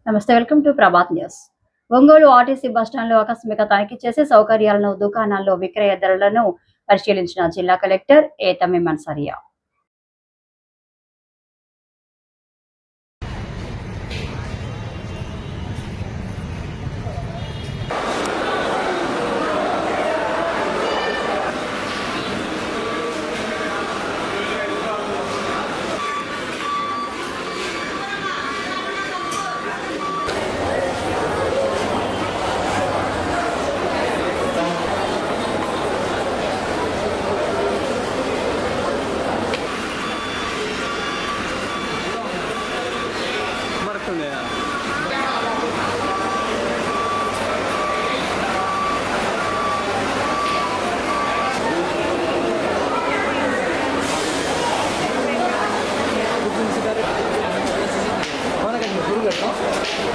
నమస్తే. Welcome to Prabhat news. Ongole RTC బస్టాండ్లో ఆకస్మిక తనిఖీ చేసి సౌకర్యాలను, దుకాణాల్లో విక్రయ ధరలను పరిశీలించిన జిల్లా కలెక్టర్ ఏ తమీమ్ అన్సారియా.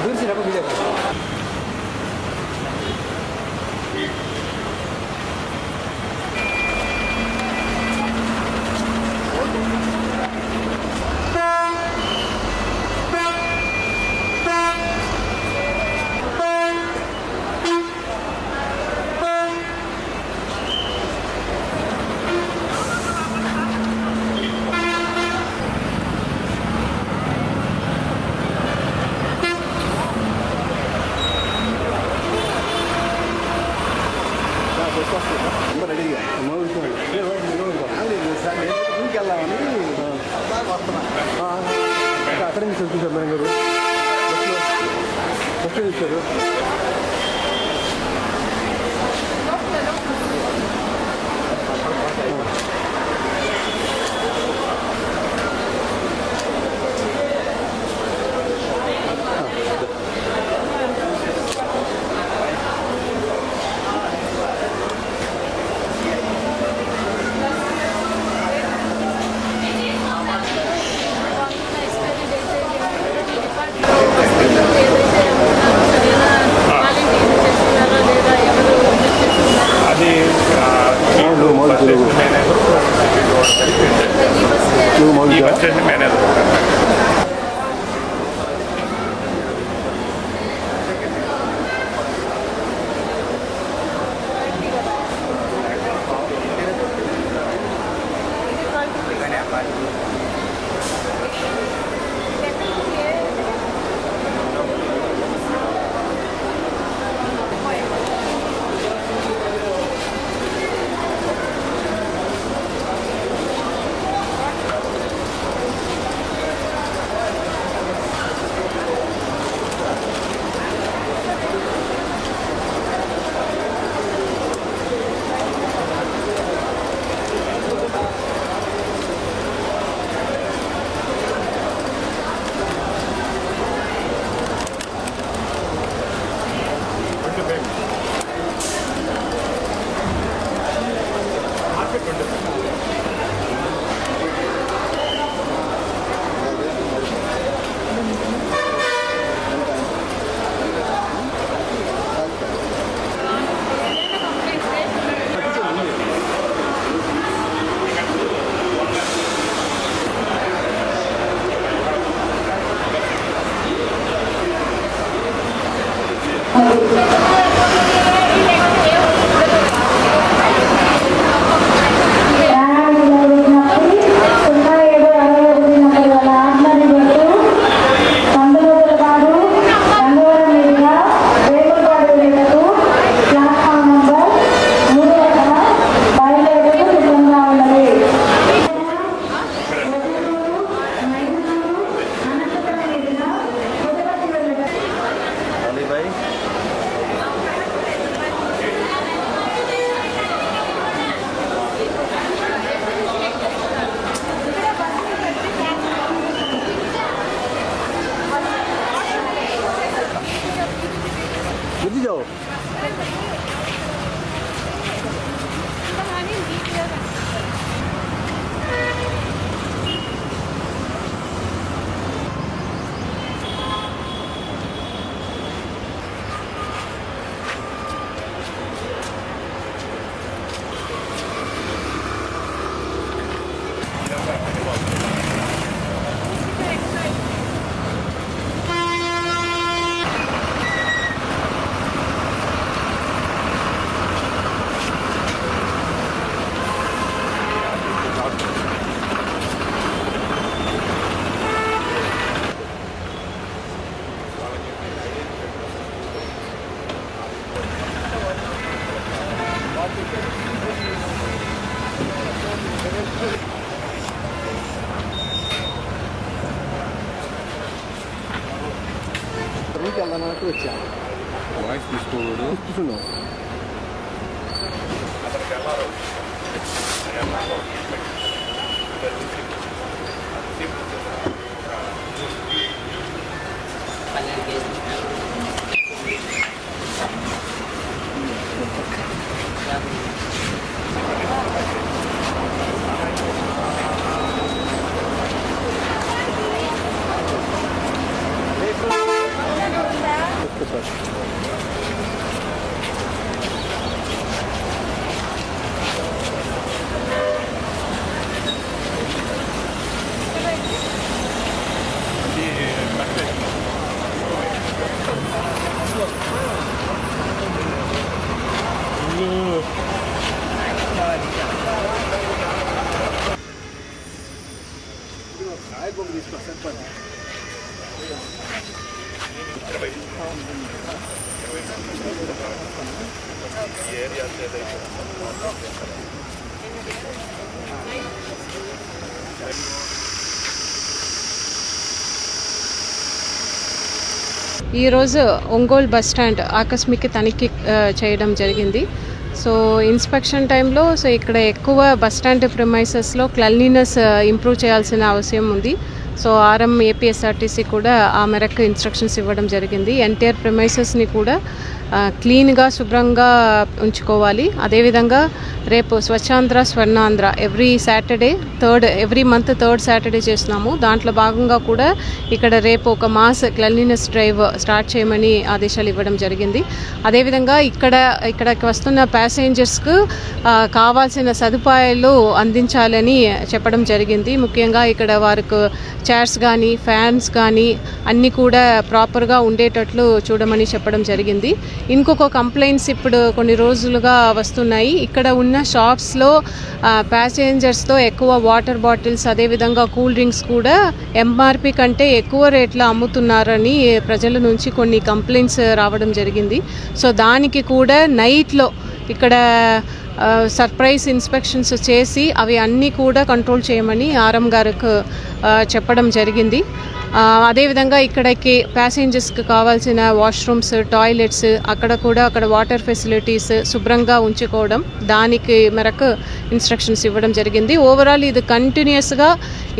दूर से रखो वीडियो రెడీగా అక్కడి నుంచి చూసారు మేడం గారు బస్లో చూశారు. मैनेजर వచ్చా వాయిస్ తీసుకోడు కూర్చున్నావు ఈరోజు ఒంగోలు బస్ స్టాండ్ ఆకస్మిక తనిఖీ చేయడం జరిగింది. సో ఇన్స్పెక్షన్ టైంలో ఇక్కడ ఎక్కువ బస్ స్టాండ్ ప్రిమైసెస్లో క్లెన్లీనెస్ ఇంప్రూవ్ చేయాల్సిన అవసరం ఉంది. సో ఆర్ఎం ఏపీఎస్ఆర్టీసీ కూడా ఆ మేరకు ఇన్స్ట్రక్షన్స్ ఇవ్వడం జరిగింది. ఎంటైర్ ప్రిమైసెస్ని కూడా క్లీన్గా శుభ్రంగా ఉంచుకోవాలి. అదేవిధంగా రేపు Swachhandhra Swarnandhra every month third Saturday చేస్తున్నాము. దాంట్లో భాగంగా కూడా ఇక్కడ రేపు ఒక మాస్ క్లెన్లీనెస్ డ్రైవ్ స్టార్ట్ చేయమని ఆదేశాలు ఇవ్వడం జరిగింది. అదేవిధంగా ఇక్కడికి వస్తున్న ప్యాసింజర్స్కు కావాల్సిన సదుపాయాలు అందించాలని చెప్పడం జరిగింది. ముఖ్యంగా ఇక్కడ వారికి చైర్స్ కానీ ఫ్యాన్స్ కానీ అన్నీ కూడా ప్రాపర్గా ఉండేటట్లు చూడమని చెప్పడం జరిగింది. ఇంకొక కంప్లైంట్స్ ఇప్పుడు కొన్ని రోజులుగా వస్తున్నాయి. ఇక్కడ ఉన్న షాప్స్లో ప్యాసింజర్స్తో ఎక్కువ వాటర్ బాటిల్స్ అదేవిధంగా కూల్ డ్రింక్స్ కూడా ఎంఆర్పి కంటే ఎక్కువ రేట్లో అమ్ముతున్నారని ప్రజల నుంచి కొన్ని కంప్లైంట్స్ రావడం జరిగింది. సో దానికి కూడా నైట్లో ఇక్కడ సర్ప్రైజ్ ఇన్స్పెక్షన్స్ చేసి అవి అన్నీ కూడా కంట్రోల్ చేయమని ఆర్ఎం గారికి చెప్పడం జరిగింది. అదేవిధంగా ఇక్కడికి ప్యాసింజర్స్కి కావాల్సిన వాష్రూమ్స్ టాయిలెట్స్ అక్కడ వాటర్ ఫెసిలిటీస్ శుభ్రంగా ఉంచుకోవడం దానికి మేరకు ఇన్స్ట్రక్షన్స్ ఇవ్వడం జరిగింది. ఓవరాల్ ఇది కంటిన్యూస్గా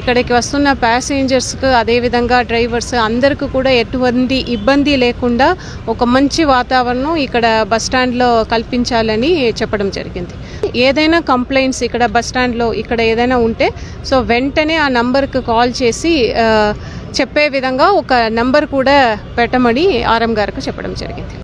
ఇక్కడికి వస్తున్న ప్యాసింజర్స్కి అదేవిధంగా డ్రైవర్స్ అందరికీ కూడా ఎటువంటి ఇబ్బంది లేకుండా ఒక మంచి వాతావరణం ఇక్కడ బస్ స్టాండ్లో కల్పించాలని చెప్పడం జరిగింది. ఏదైనా కంప్లైంట్స్ ఇక్కడ బస్ స్టాండ్లో ఇక్కడ ఏదైనా ఉంటే సో వెంటనే ఆ నంబర్కి కాల్ చేసి చెప్పే విధంగా ఒక నంబర్ కూడా పెట్టమని ఆర్ఎం గారికి చెప్పడం జరిగింది.